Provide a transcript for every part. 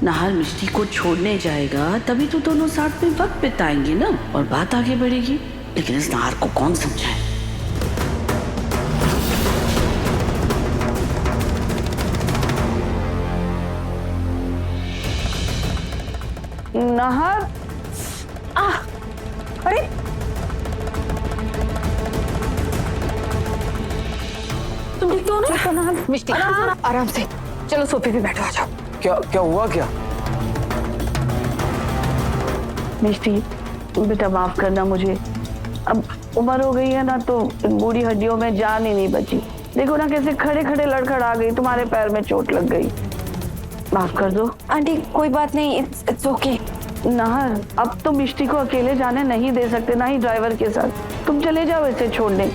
नाहर मिष्टी को छोड़ने जाएगा तभी तो दोनों साथ में वक्त बिताएंगे ना और बात आगे बढ़ेगी। लेकिन इस नाहर को कौन समझाए? नाहर, अरे तुम ठीक तो हो ना? मिष्टी आराम से चलो, सोफे पे बैठो, आ जाओ। क्या क्या हुआ क्या? मिष्टी बेटा माफ करना मुझे, अब उम्र हो गई है ना तो बूढ़ी हड्डियों में जान ही नहीं बची। देखो ना कैसे खड़े खड़े लड़खड़ा गई, तुम्हारे पैर में चोट लग गई। माफ कर दो आंटी, कोई बात नहीं, इट्स ओके। नाहर, अब तो मिष्टी को अकेले जाने नहीं दे सकते, ना ही ड्राइवर के साथ। तुम चले जाओ इसे छोड़ने,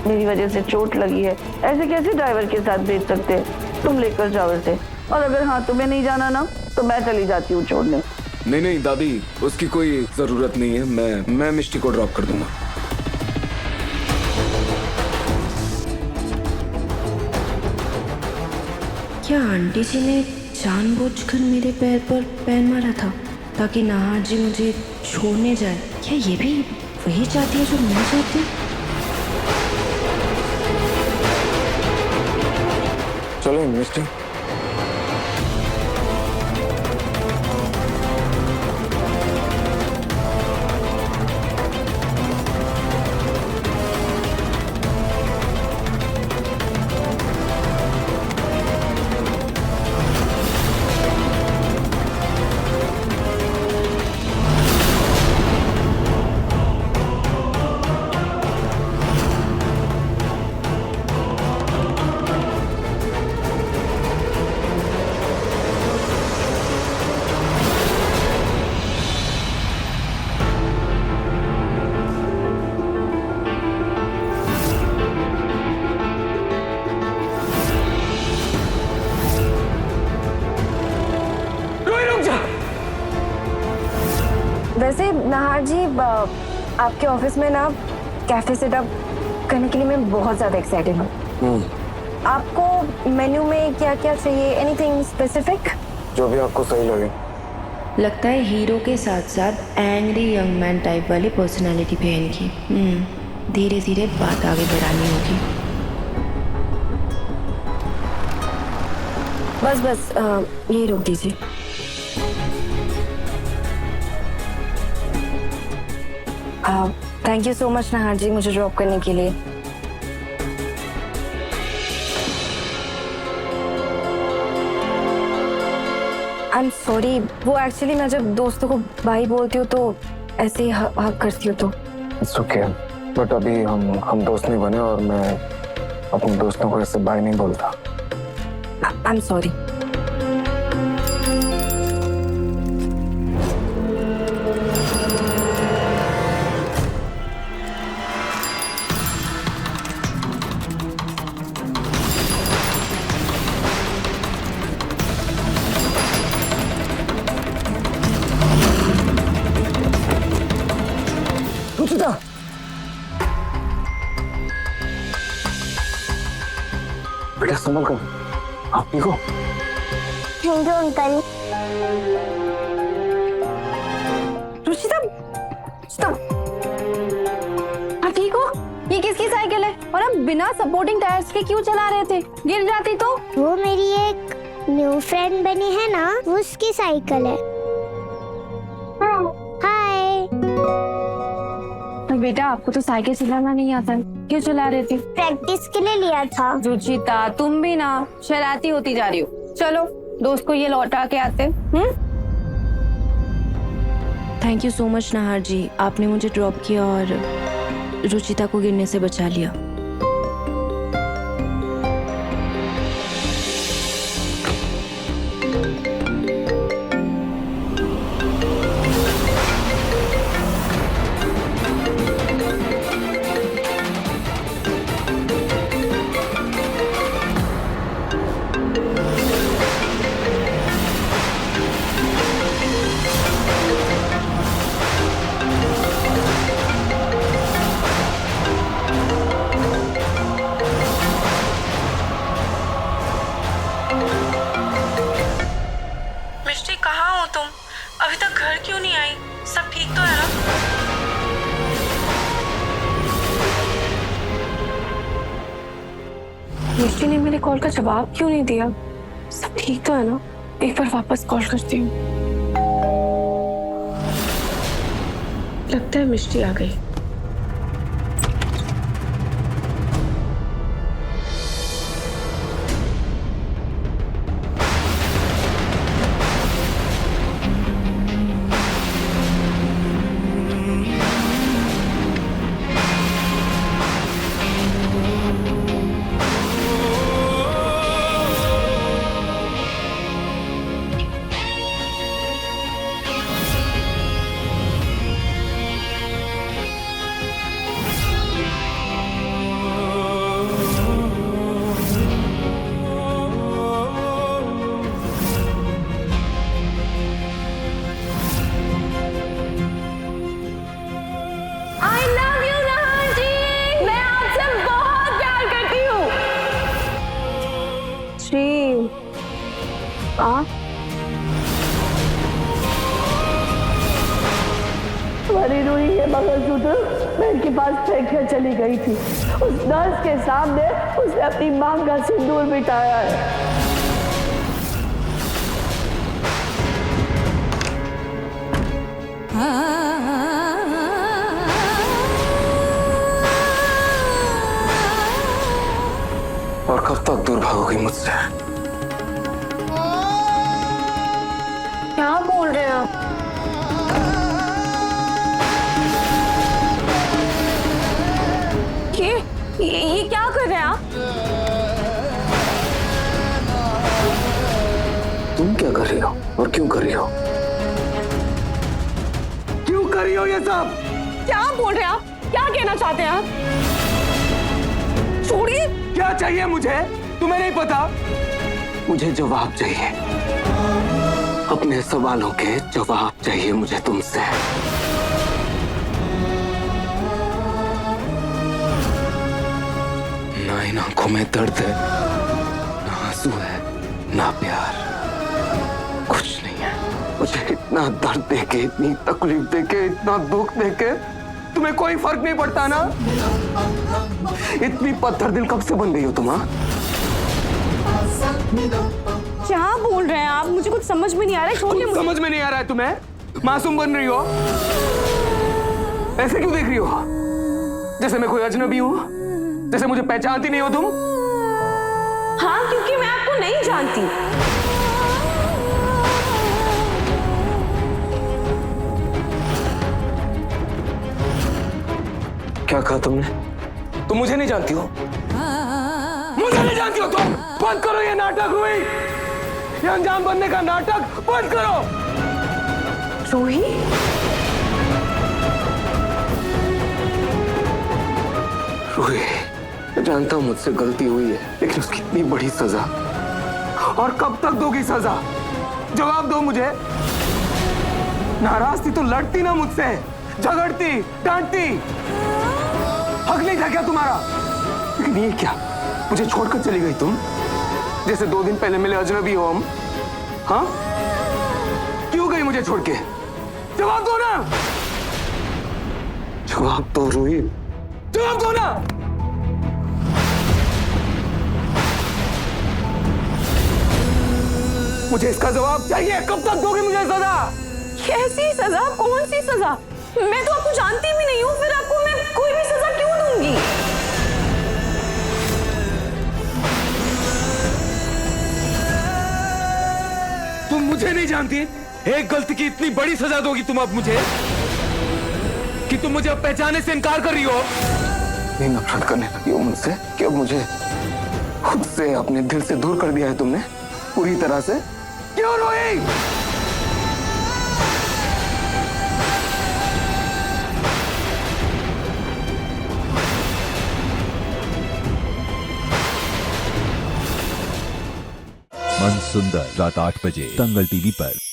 मेरी वजह से चोट लगी है, ऐसे कैसे ड्राइवर के साथ भेज सकते? तुम लेकर जाओ इसे, और अगर हाँ तुम्हें नहीं जाना ना तो मैं चली जाती हूँ छोड़ने। नहीं नहीं दादी, उसकी कोई जरूरत नहीं है, मैं मिष्टी को ड्रॉप कर दूंगा। क्या आंटी जी ने जानबूझकर मेरे पैर पर पैर मारा था ताकि नाहर जी मुझे छोड़ने जाए? क्या ये भी वही चाहती है जो मैं चाहती हूँ? चलो मिष्टी। वैसे नाहर जी, आपके ऑफिस में ना कैफे सेटअप करने के लिए मैं बहुत ज्यादा एक्साइटेड हूँ। आपको मेन्यू में क्या क्या चाहिए? Anything specific? जो भी आपको सही लगे। लगता है हीरो के साथ साथ एंग्री यंग मैन टाइप वाली पर्सनालिटी भी है इनकी। धीरे धीरे बात आगे बढ़ानी होगी। बस बस यही रोक दीजिए। Thank you so much Nahar ji मुझे ड्रॉप करने के लिए। आई एम सॉरी, वो एक्चुअली मैं जब दोस्तों को भाई बोलती हूँ तो ऐसे ही हक करती हूँ तो। इट्स ओके, बट अभी हम दोस्त नहीं बने और मैं अपने दोस्तों को ऐसे भाई नहीं बोलता। आई एम सॉरी। रुचिता, बेटा संभल कर, आप ठीक हो? Thank you uncle. रुचिता, हाँ ठीक हो? ये किसकी साइकिल है और आप बिना सपोर्टिंग टायर्स के क्यों चला रहे थे? गिर जाती तो? वो मेरी एक न्यू फ्रेंड बनी है ना, वो उसकी साइकिल है। हाय। बेटा आपको तो साइकिल चलाना नहीं आता, क्यों चला रहे थे? प्रैक्टिस के लिए लिया था। रुचिता तुम भी ना शरारती होती जा रही हो। चलो दोस्त को ये लौटा के आते। Thank you so much Nahar ji, आपने मुझे ड्रॉप किया और रुचिता को गिरने से बचा लिया। मिष्टी ने मेरे कॉल का जवाब क्यों नहीं दिया? सब ठीक तो है ना? एक बार वापस कॉल करती हूँ। लगता है मिष्टी आ गई। तुम्हारी रूही ये मंगलसूत्र मैं इनके पास फेंक कर चली गई थी। उस नर्स के सामने उसने अपनी मांग का सिंदूर मिटाया है। और कब तक दूर भागोगी मुझसे? क्या बोल रहे हैं आप? ये क्या कर रहे हैं आप? तुम क्या कर रही हो और क्यों कर रही हो? क्यों कर रही हो ये सब? क्या बोल रहे हैं आप? क्या कहना चाहते हैं आप? छोड़िए। क्या चाहिए मुझे? तुम्हें नहीं पता? मुझे जवाब चाहिए, अपने सवालों के जवाब चाहिए मुझे तुमसे। ना इन आंखों में दर्द है, ना आंसू है, ना प्यार, कुछ नहीं है। मुझे इतना दर्द देके, इतनी तकलीफ देके, इतना दुख देके तुम्हें कोई फर्क नहीं पड़ता ना? इतनी पत्थर दिल कब से बन गई हो तुम? क्या बोल रहे हैं आप? मुझे कुछ समझ में नहीं आ रहा है। छोड़िए मुझे। समझ में नहीं आ रहा है तुम्हें? मासूम बन रही हो, ऐसे क्यों देख रही हो? जैसे मैं कोई अजनबी हूं, जैसे मुझे पहचानती नहीं हो तुम। हाँ, क्योंकि मैं आपको नहीं जानती। क्या कहा तुमने? तुम मुझे नहीं जानती हो? मुझे नहीं जानती हो तुम? बंद करो ये नाटक रूही, ये अंजाम बनने का नाटक बंद करो। रूही? रूही, मैं जानता हूं मुझसे गलती हुई है, लेकिन उसकी इतनी बड़ी सजा, और कब तक दोगी सजा? जवाब दो मुझे। नाराज थी तो लड़ती ना मुझसे, झगड़ती, डांटती। हक नहीं था क्या तुम्हारा? लेकिन ये क्या, मुझे छोड़कर चली गई तुम, जैसे 2 दिन पहले मिले अजनबी हो हम। हाँ, क्यों गई मुझे छोड़ के? जवाब दो ना, जवाब दो रूही, जवाब दो ना। मुझे इसका जवाब चाहिए। कब तक दोगे मुझे सजा? कैसी सजा? कौन सी सजा? मैं तो आपको जानती भी नहीं हूँ, फिर आपको मैं कोई भी सजा क्यों दूंगी? तुम मुझे नहीं जानती, एक गलती की इतनी बड़ी सजा दोगी तुम अब मुझे, कि तुम मुझे अब पहचानने से इनकार कर रही हो? नहीं, नफरत करने लगी हो मुझसे कि अब मुझे खुद से, अपने दिल से दूर कर दिया है तुमने पूरी तरह से। क्यों रोई? मन सुंदर रात 8 बजे दंगल टीवी पर।